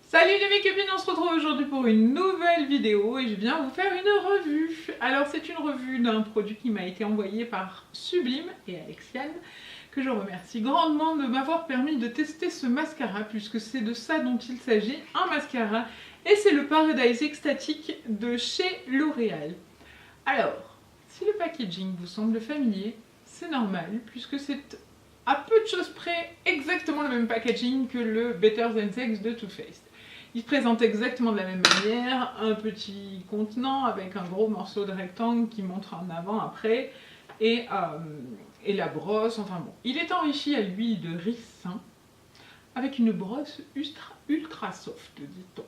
Salut les mes copines, on se retrouve aujourd'hui pour une nouvelle vidéo et je viens vous faire une revue. Alors c'est une revue d'un produit qui m'a été envoyé par Sublime et Alexiane, que je remercie grandement de m'avoir permis de tester ce mascara puisque c'est de ça dont il s'agit, un mascara, et c'est le Paradise Extatic de chez L'Oréal. Alors, si le packaging vous semble familier, c'est normal puisque c'est à peu de choses près exactement le même packaging que le Better Than Sex de Too Faced. Il se présente exactement de la même manière, un petit contenant avec un gros morceau de rectangle qui montre en avant après, et la brosse, enfin bon. Il est enrichi à l'huile de ricin, avec une brosse ultra soft, dit-on.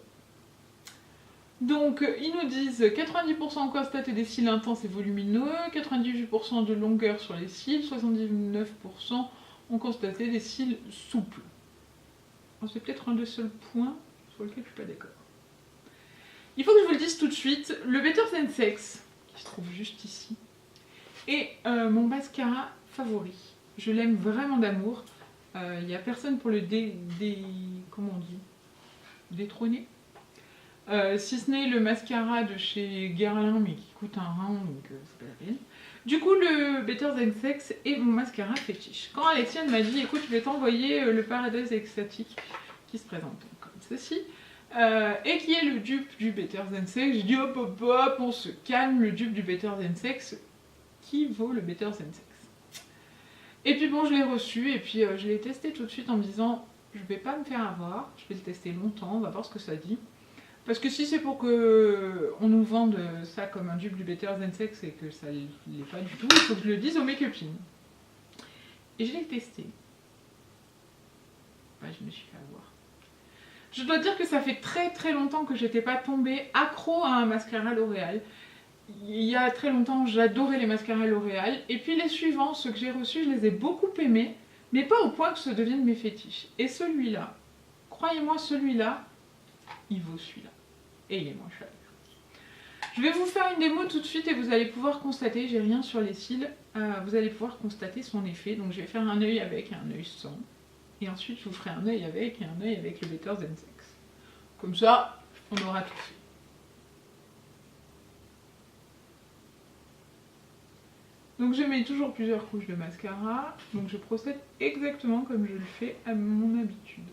Donc, ils nous disent 90% constaté des cils intenses et volumineux, 98% de longueur sur les cils, 79% ont constaté des cils souples. C'est peut-être un des seuls points sur lequel je suis pas d'accord. Il faut que je vous le dise tout de suite, le Better Than Sex, qui se trouve juste ici, est mon mascara favori. Je l'aime vraiment d'amour. Il n'y a personne pour le comment on dit, détrôner. Si ce n'est le mascara de chez Guerlain, mais qui coûte un rein, donc c'est pas la peine. Du coup, le Better Than Sex est mon mascara fétiche. Quand Alexiane m'a dit, écoute, je vais t'envoyer le Paradise Extatic, qui se présente comme ceci, et qui est le dupe du Better Than Sex, j'ai dit hop hop hop, on se calme, le dupe du Better Than Sex, qui vaut le Better Than Sex. Et puis bon, je l'ai reçu, et puis je l'ai testé tout de suite en me disant, je vais pas me faire avoir, je vais le tester longtemps, on va voir ce que ça dit. Parce que si c'est pour qu'on nous vende ça comme un dupe du Better Than Sex et que ça ne l'est pas du tout, il faut que je le dise aux make-upines. Et je l'ai testé. Ouais, je me suis fait avoir. Je dois dire que ça fait très longtemps que j'étais pas tombée accro à un mascara L'Oréal. Il y a très longtemps, j'adorais les mascaras L'Oréal. Et puis les suivants, ceux que j'ai reçus, je les ai beaucoup aimés, mais pas au point que ce devienne mes fétiches. Et celui-là, croyez-moi, celui-là, il vaut celui-là. Et il est moins cher. Je vais vous faire une démo tout de suite et vous allez pouvoir constater, j'ai rien sur les cils, vous allez pouvoir constater son effet. Donc je vais faire un œil avec et un œil sans. Et ensuite je vous ferai un œil avec et un œil avec le Better Than Sex. Comme ça, on aura tout fait. Donc je mets toujours plusieurs couches de mascara. Donc je procède exactement comme je le fais à mon habitude.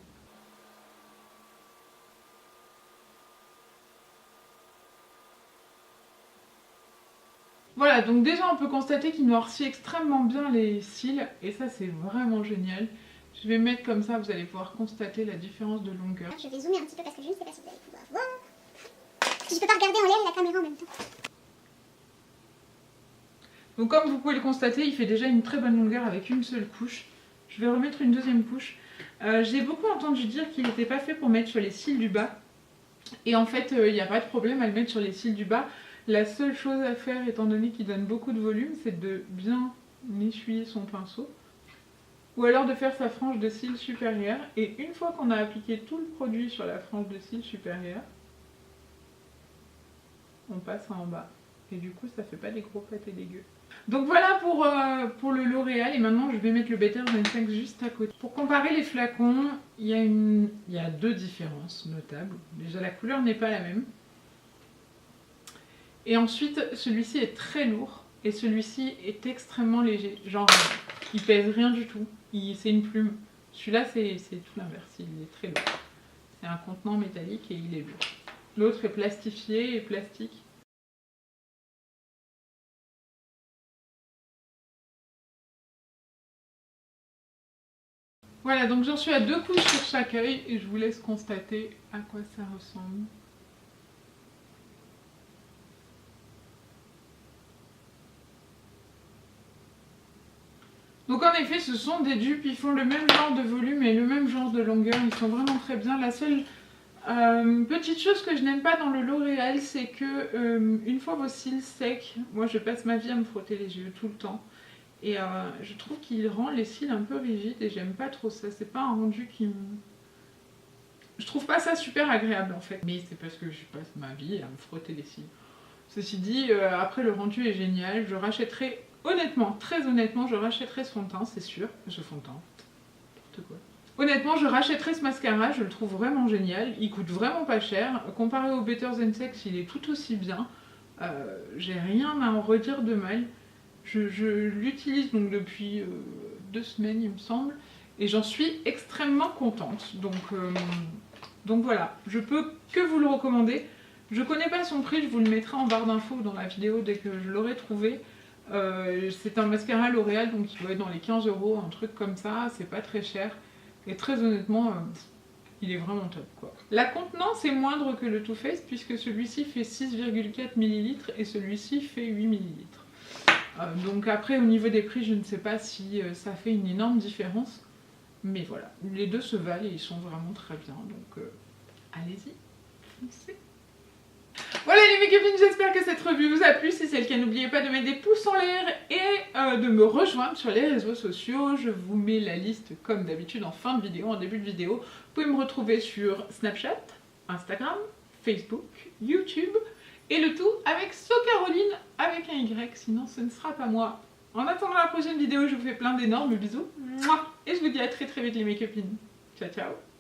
Voilà, donc déjà on peut constater qu'il noircit extrêmement bien les cils, et ça c'est vraiment génial. Je vais mettre comme ça, vous allez pouvoir constater la différence de longueur. Je vais zoomer un petit peu parce que je ne sais pas si vous allez pouvoir voir. Je peux pas regarder en l'air et la caméra en même temps. Donc comme vous pouvez le constater, il fait déjà une très bonne longueur avec une seule couche. Je vais remettre une deuxième couche. J'ai beaucoup entendu dire qu'il n'était pas fait pour mettre sur les cils du bas. Et en fait, il n'y a pas de problème à le mettre sur les cils du bas. La seule chose à faire, étant donné qu'il donne beaucoup de volume, c'est de bien essuyer son pinceau. Ou alors de faire sa frange de cils supérieure. Et une fois qu'on a appliqué tout le produit sur la frange de cils supérieure, on passe en bas. Et du coup, ça fait pas des gros pâtés dégueux. Donc voilà pour le L'Oréal. Et maintenant, je vais mettre le Better Than Sex juste à côté. Pour comparer les flacons, il y a deux différences notables. Déjà, la couleur n'est pas la même. Et ensuite, celui-ci est très lourd et celui-ci est extrêmement léger. Genre, il pèse rien du tout. C'est une plume. Celui-là, c'est tout l'inverse. Il est très lourd. C'est un contenant métallique et il est lourd. L'autre est plastifié et plastique. Voilà, donc j'en suis à 2 couches sur chaque œil et je vous laisse constater à quoi ça ressemble. Donc en effet, ce sont des dupes, ils font le même genre de volume et le même genre de longueur, ils sont vraiment très bien. La seule petite chose que je n'aime pas dans le L'Oréal, c'est que une fois vos cils secs, moi je passe ma vie à me frotter les yeux tout le temps. Et je trouve qu'il rend les cils un peu rigides et j'aime pas trop ça, c'est pas un rendu qui me... Je trouve pas ça super agréable en fait. Mais c'est parce que je passe ma vie à me frotter les cils. Ceci dit, après le rendu est génial, je rachèterai honnêtement, très honnêtement, je rachèterai ce fond de teint, c'est sûr. Ce fond de teint, n'importe quoi. Honnêtement, je rachèterai ce mascara, je le trouve vraiment génial. Il coûte vraiment pas cher. Comparé au Better Than Sex, il est tout aussi bien. J'ai rien à en redire de mal. Je l'utilise donc depuis 2 semaines, il me semble. Et j'en suis extrêmement contente. Donc voilà, je peux que vous le recommander. Je connais pas son prix, je vous le mettrai en barre d'infos dans la vidéo dès que je l'aurai trouvé. C'est un mascara L'Oréal, donc il doit être dans les 15 €, un truc comme ça, c'est pas très cher. Et très honnêtement, il est vraiment top quoi. La contenance est moindre que le Too Faced puisque celui-ci fait 6,4 ml et celui-ci fait 8 ml. Donc après au niveau des prix, je ne sais pas si ça fait une énorme différence. Mais voilà, les deux se valent et ils sont vraiment très bien. Donc allez-y, foncez. Voilà les mes copines, j'espère que cette revue vous a plu. Si c'est le cas, n'oubliez pas de mettre des pouces en l'air et de me rejoindre sur les réseaux sociaux. Je vous mets la liste comme d'habitude en fin de vidéo, en début de vidéo. Vous pouvez me retrouver sur Snapchat, Instagram, Facebook, YouTube et le tout avec SoCaroline avec un Y, sinon ce ne sera pas moi. En attendant la prochaine vidéo, je vous fais plein d'énormes bisous et je vous dis à très vite les mes copines. Ciao ciao.